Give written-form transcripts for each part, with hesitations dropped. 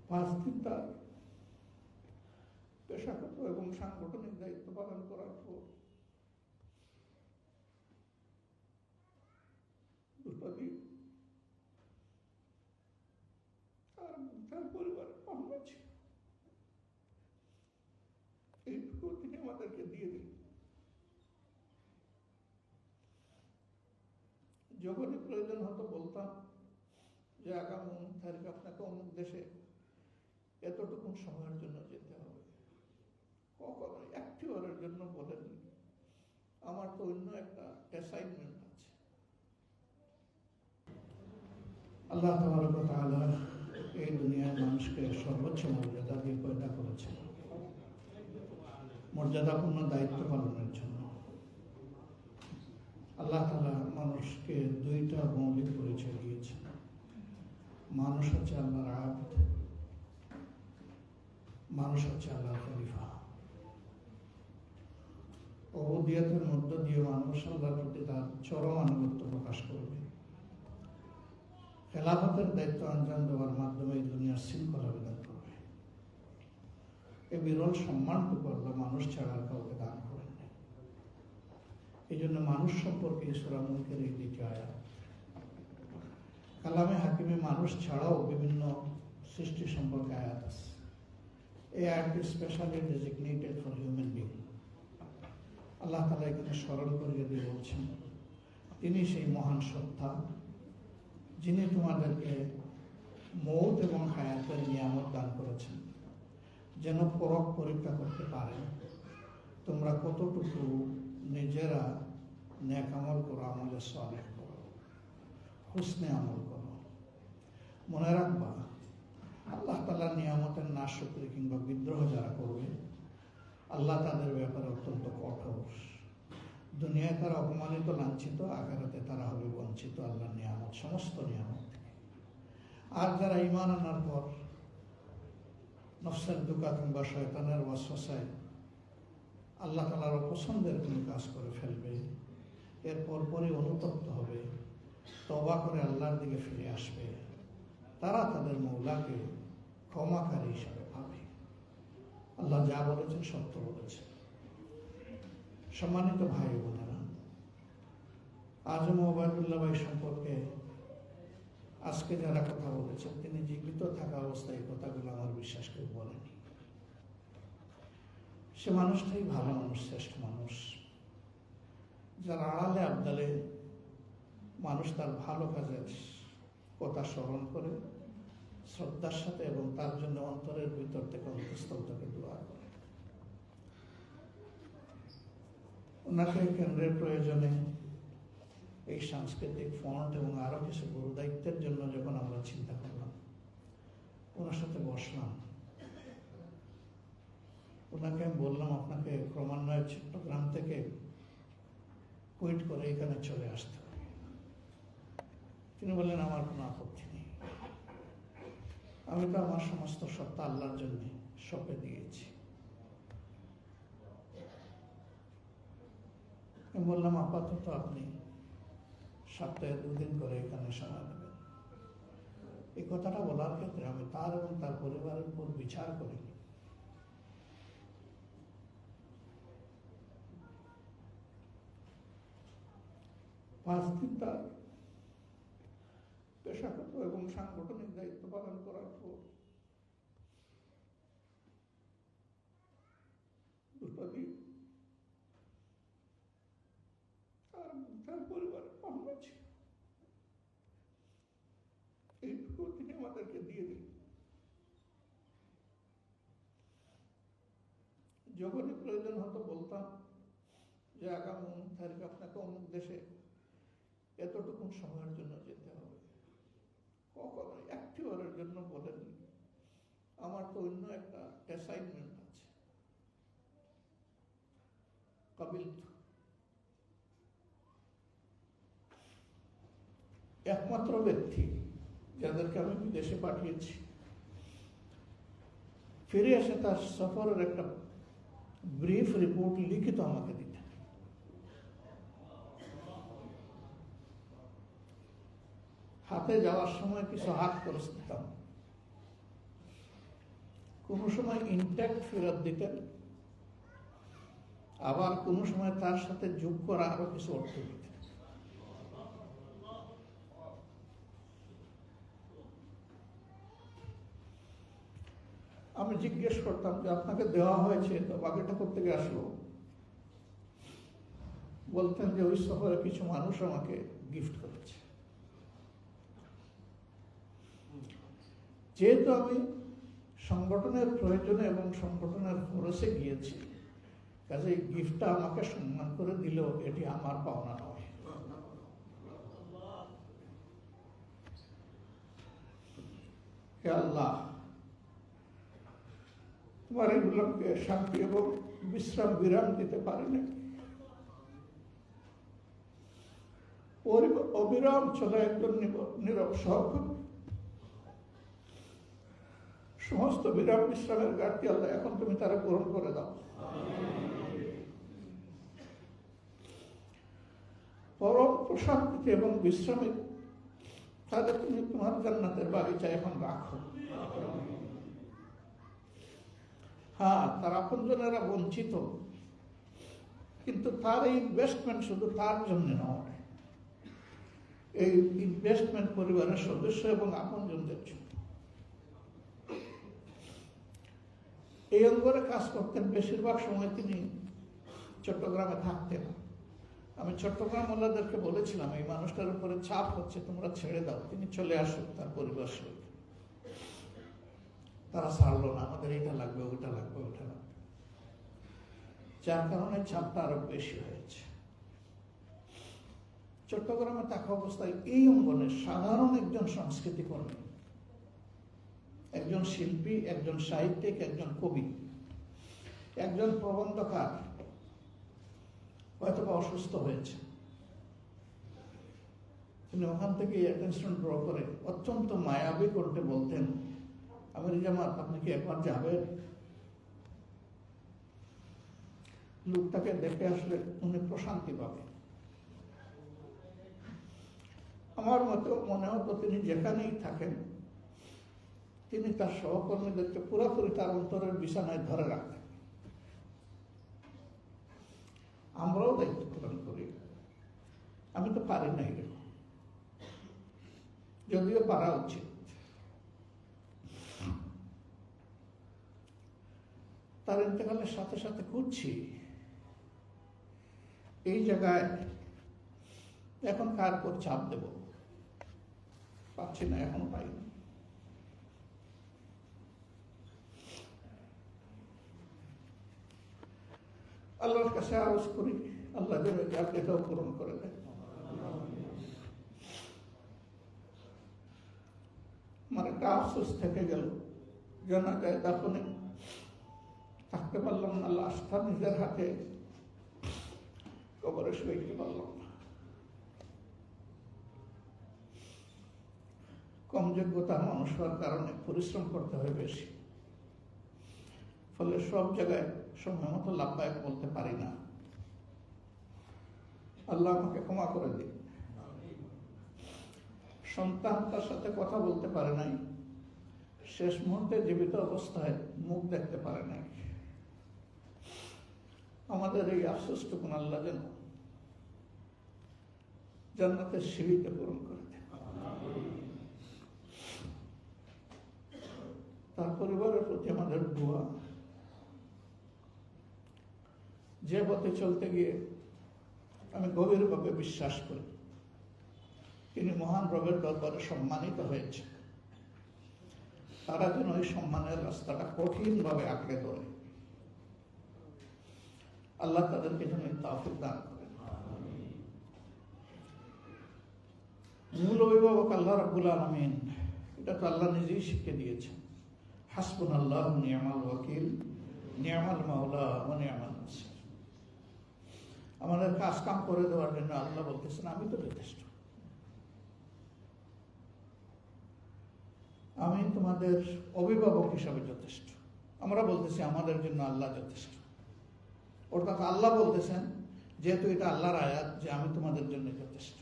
5 দিন তার পেশাগত এবং সাংগঠনিক দায়িত্ব পালন করার পর 2 দিন তার পরিবারের পাওনা ছিল, এইটুকু তিনি আমাদেরকে দিয়ে দিলেন। যখনই প্রয়োজন হতো বলতাম যে আগামী 19 তারিখ আপনাকে অমুক দেশে এতটুকু সময়ের জন্য যেতে হবে। কখনো একটিবারের জন্য বলেননি আমার তো অন্য একটা অ্যাসাইনমেন্ট আছে। আল্লাহ তাবারক ওয়া তাআলা এই দুনিয়ার মানুষকে সর্বোচ্চ মর্যাদা দিয়ে পয়দা করেছেন মর্যাদাপূর্ণ দায়িত্ব পালনের জন্য। আল্লাহ তাআলা মানুষকে 2টা মৌলিক পরিচয় দিয়েছেন। মানুষ হচ্ছে আল্লাহর আবদ, মানুষ হচ্ছে আল্লাহর খলিফা। উবুদিয়তের মধ্য দিয়ে মানুষ আল্লাহর প্রতি তার চরম আনুগত্য প্রকাশ করবে। খেলাফতের দায়িত্ব আঞ্জাম দেওয়ার মাধ্যমে এই দুনিয়ার শৃঙ্খলা বিধান করবে। এই বিরল সম্মানটুকু আল্লাহ মানুষ ছাড়া আর কাউকে দান করেন নাই। এই জন্য মানুষ সম্পর্কে সূরা মুলকের এই 2টি আয়াত। কালামে হাকিমে মানুষ ছাড়াও বিভিন্ন সৃষ্টি সম্পর্কে আয়াত আছে। এই আয়াতটি specially designated for human being. আল্লাহ তাআলা এখানে স্মরণ করিয়ে দিয়ে বলছেন তিনি সেই মহান সত্তা যিনি তোমাদেরকে মৌত এবং হায়াতের নিয়ামত দান করেছেন যেন পরখ পরীক্ষা করতে পারেন তোমরা কতটুকু নিজেরা নেক আমল করো, আমলে সালেহ করো, হুসনে আমল করো। মনে রাখবা আল্লাহ তাআলার নিয়ামতের নাশকরি কিংবা বিদ্রোহ যারা করবে আল্লাহ তাদের ব্যাপারে অত্যন্ত কঠোর। দুনিয়ায় তারা অপমানিত লাঞ্ছিত, আখিরাতে তারা হবে বঞ্চিত আল্লাহর নিয়ামত, সমস্ত নিয়ামত থেকে। আর যারা ঈমান আনার পর নফসের দুকা কিংবা শয়তানের ওয়াসওয়াসায় আল্লাহ তাআলার অপছন্দের কোনো কাজ করে ফেলবে, এরপর পরই অনুতপ্ত হবে, তওবা করে আল্লাহর দিকে ফিরে আসবে, তারা তাদের মওলাকে ক্ষমাকারী হিসাবে পাবে। আল্লাহ যা বলেছেন সত্য বলেছেন। সম্মানিত ভাই বোনেরা, আজম ওবায়দুল্লাহ ভাই সম্পর্কে আজকে যারা কথা বলেছেন তিনি জীবিত থাকা অবস্থায় এই কথাগুলো আমার বিশ্বাস কেউ বলেনি। সে মানুষটাই ভালো মানুষ, শ্রেষ্ঠ মানুষ, যার আড়ালে আবদালে মানুষ তার ভালো কাজের কথা স্মরণ করে শ্রদ্ধার সাথে এবং তার জন্য অন্তরের ভিতর থেকে অন্তঃস্থল থেকে দোয়া করে। ওনাকে কেন্দ্রের প্রয়োজনে এই সাংস্কৃতিক ফন্ড এবং আরো কিছু গুরু দায়িত্বের জন্য যখন আমরা চিন্তা করলাম, ওনার সাথে বসলাম, ওনাকে আমি বললাম আপনাকে ক্রমান্বয়ে চট্টগ্রাম থেকে কুইট করে এখানে চলে আসতে হবে। তিনি বললেন আমার কোনো আপত্তি নেই, আমি তো আমার সমস্ত সত্তা আল্লাহর জন্য সঁপে দিয়েছি। আমি বললাম আপাতত আপনি সপ্তাহে 2 দিন করে এখানে সময় দেবেন। এই কথাটা বলার ক্ষেত্রে আমি তার এবং তার পরিবারের উপর বিচার করিনি। পাঁচ দিন তার পেশাগত এবং সাংগঠনিক দায়িত্ব পালন করার পর 2 দিন তার পরিবারের পাওনা ছিল, এইটুকু তিনি আমাদেরকে দিয়ে দিলেন। যখনই প্রয়োজন হতো বলতাম যে আগামী 19 তারিখ আপনাকে অমুক দেশে এতটুকু সময়ের জন্য যেতে হবে। কখনো একটিবারের জন্য বলেননি আমার তো অন্য একটা অ্যাসাইনমেন্ট আছে। কাবিলতু একমাত্র ব্যক্তি যাদেরকে আমি বিদেশে পাঠিয়েছি ফিরে এসে তার সফরের একটা ব্রিফ রিপোর্ট লিখিত আমাকে দিতেন। হাতে যাওয়ার সময় কিছু হাত খরচ দিতাম, কোনো সময় ইনট্যাক্ট ফেরত দিতেন, আবার কোনো সময় তার সাথে যোগ করা আরো কিছু অর্থ দিতেন। আমি জিজ্ঞেস করতাম যে আপনাকে দেওয়া হয়েছে তো বাকিটা করতে গিয়ে আসলো। বলতেন যে ওই সফরে কিছু মানুষ আমাকে গিফট করেছে। যেহেতু আমি সংগঠনের প্রয়োজনে এবং সংগঠনের খরচে গিয়েছি, কাজে গিফটটা আমাকে সম্মান করে দিল, এটি আমার পাওনা নয়। হে আল্লাহ, তোমার এগুলোকে শান্তি এবং বিরাম দিতে পারি না। অবিরাম চলে একজন নীরব সহকর্মী, সমস্ত বিশ্রামের ঘাটতি আল্লাহ এখন তুমি তারা পূরণ করে দাও। পরম প্রশান্তিতে এবং বিশ্রামে তাদের তুমি তোমার জান্নাতের বাগিচা এখন রাখো। হ্যাঁ, তার আপনজনেরা বঞ্চিত, কিন্তু তার এই ইনভেস্টমেন্ট শুধু তার জন্য নয়, এই ইনভেস্টমেন্ট পরিবারের সদস্য এবং আপনজনদের জন্য। এই অঙ্গরে কাজ করতেন। বেশিরভাগ সময় তিনি চট্টগ্রামে থাকতেন। আমি চট্টগ্রাম ওলাদেরকে বলেছিলাম এই মানুষটার উপরে চাপ হচ্ছে, তোমরা ছেড়ে দাও, তিনি চলে আসুক তার পরিবার সহ। তারা ছাড়লো না, আমাদের এটা লাগবে, ওটা লাগবে, ওটা লাগবে, যার কারণে চাপটা আরো বেশি হয়েছে। চট্টগ্রামে থাকা অবস্থায় এই অঙ্গনের সাধারণ একজন সংস্কৃতি কর্মী, একজন শিল্পী, একজন সাহিত্যিক, একজন কবি, একজন প্রবন্ধকার হয়তো অসুস্থ হয়েছে। তিনি ওখান থেকে অ্যাটেনশন ড্র করে অত্যন্ত মায়াবী করতে বলতেন, আমির জামাত আপনি কি একবার যাবেন? লোকটাকে দেখে আসলে উনি প্রশান্তি পাবেন। আমার মতো মনে হতো তিনি যেখানেই থাকেন তিনি তার সহকর্মীদেরকে পুরোপুরি তার অন্তরের বিছানায় ধরে রাখতেন। আমরাও দায়িত্ব পালন করি। আমি তো পারি না এরকম, যদিও পারা উচিত। তার ইন্তেকালের সাথে সাথে খুঁজছি এই জায়গায় এখন কার উপর চাপ দেব, পাচ্ছি না, এখনো পাইনি। আল্লাহর কাছে আরজ করি আল্লাহ যেন এটাও পূরণ করে দেয়। আমার একটা আফসোস থেকে গেল, জানাজায় দাফনে থাকতে পারলাম না, লাশটা নিজের হাতে কবরে শুইতে পারলাম না। কম যোগ্যতার মানুষ হওয়ার কারণে পরিশ্রম করতে হয় বেশি, ফলে সব জায়গায় সময় মতো লাভদায়ক বলতে পারি না। আল্লাহ আমাকে ক্ষমা করে দিন। সন্তান তার সাথে কথা বলতে পারে নাই, শেষ মুহূর্তে জীবিত অবস্থায় মুখ দেখতে পারে নাই। আমাদের এই আফসোসটুকু আল্লাহ যেন জান্নাতের সিঁড়িতে পূরণ করে দেন। তার পরিবারের প্রতি আমাদের দোয়া। যে পথে চলতে গিয়ে আমি গভীরভাবে বিশ্বাস করি তিনি মহান রবের দরবারে সম্মানিত হয়েছে, তারা যেন ওই সম্মানের রাস্তাটা কঠিনভাবে আঁকড়ে ধরে। আল্লাহ তাদেরকে যেন তাওফিক দান করেন। মূল অভিভাবক আল্লাহ রাব্বুল আলামিন, এটা তো আল্লাহ নিজেই শিখে দিয়েছেন। হাসবুনাল্লাহু নি'মাল ওয়াকিল, নি'মাল মাওলা ওয়া নি'মান নাসির। আমাদের কাজ কাম করে দেওয়ার জন্য আল্লাহ বলতেছেন আমি তো যথেষ্ট, আমি তোমাদের অভিভাবক হিসাবে যথেষ্ট। আমরা বলতেছি আমাদের জন্য আল্লাহ যথেষ্ট। অর্থাৎ আল্লাহ বলতেছেন যেহেতু এটা আল্লাহর আয়াত যে আমি তোমাদের জন্য যথেষ্ট।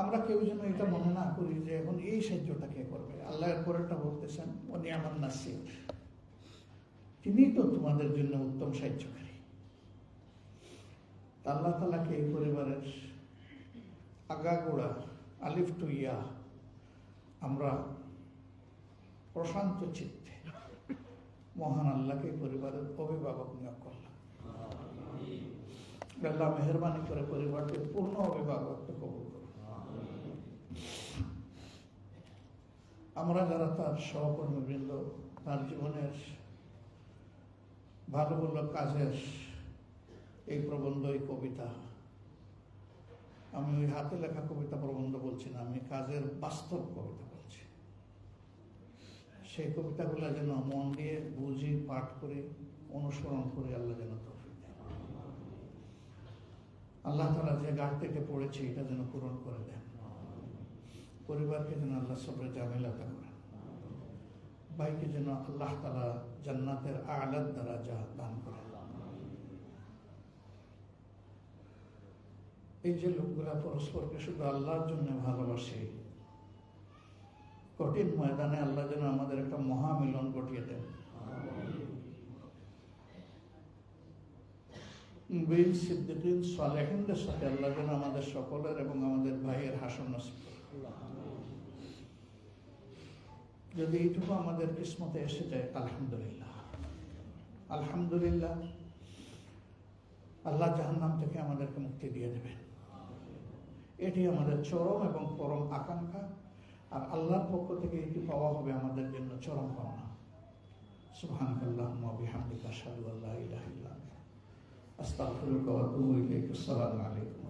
আমরা কেউ যেন এটা মনে না করি যে এখন এই সাহায্যটা কে করবে। আল্লাহর পরেরটা বলতেছেন, উনি আমার নাসির, তিনি তো তোমাদের জন্য উত্তম সাহায্যকারী। আল্লাহ তাআলাকে এই পরিবারের আগাগোড়া আলিফ টু ইয়া আমরা প্রশান্ত চিত্তে মহান আল্লাহকে পরিবারের অভিভাবক নিয়োগ করলাম। আল্লাহ মেহরবানি করে পরিবারটির পূর্ণ অভিভাবকত্ব কবুল করুন। আমরা যারা তার সহকর্মীবৃন্দ, তার জীবনের ভালো ভালো কাজের এই প্রবন্ধ, এই কবিতা, আমি ওই হাতে লেখা কবিতা প্রবন্ধ বলছি না, আমি কাজের বাস্তব কবিতা বলছি। সেই কবিতাগুলো যেন মন দিয়ে বুঝি, পাঠ করে, অনুসরণ করে আল্লাহ যেন তৌফিক দেন। আল্লাহ তাআলা যে ঘাট থেকে পড়েছে এটা যেন পূরণ করে দেন। পরিবারকে যেন আল্লাহ সবরে জামিলাতা করেন। ভাইকে যেন আল্লাহ তাআলা জান্নাতের আ'লা দারাজা দান করেন। এই যে লোকগুলা পরস্পরকে শুধু আল্লাহর জন্য ভালোবাসে, কঠিন ময়দানে আল্লাহ যেন আমাদের একটা মহামিলন ঘটিয়ে দেন। বীর সিদ্দিকীন সালেহিনদের সাথে আল্লাহ যেন আমাদের সকলের এবং আমাদের ভাইয়ের হাসর নসিব করেন। যদি এইটুকু আমাদের কিসমতে এসে যায়, আলহামদুলিল্লাহ। আলহামদুলিল্লাহ, আল্লাহ জাহান্নাম থেকে আমাদেরকে মুক্তি দিয়ে দেবেন। এটি আমাদের চরম এবং পরম আকাঙ্ক্ষা, আর আল্লাহর পক্ষ থেকে এটি পাওয়া হবে আমাদের জন্য চরম পাওনা। সুবহানাকাল্লাহুম্মা ওয়া বিহামদিকা আশহাদু আল্লা ইলাহা ইল্লা আনতা আস্তাগফিরুকা ওয়া আতুবু ইলাইক। আসসালামু আলাইকুম।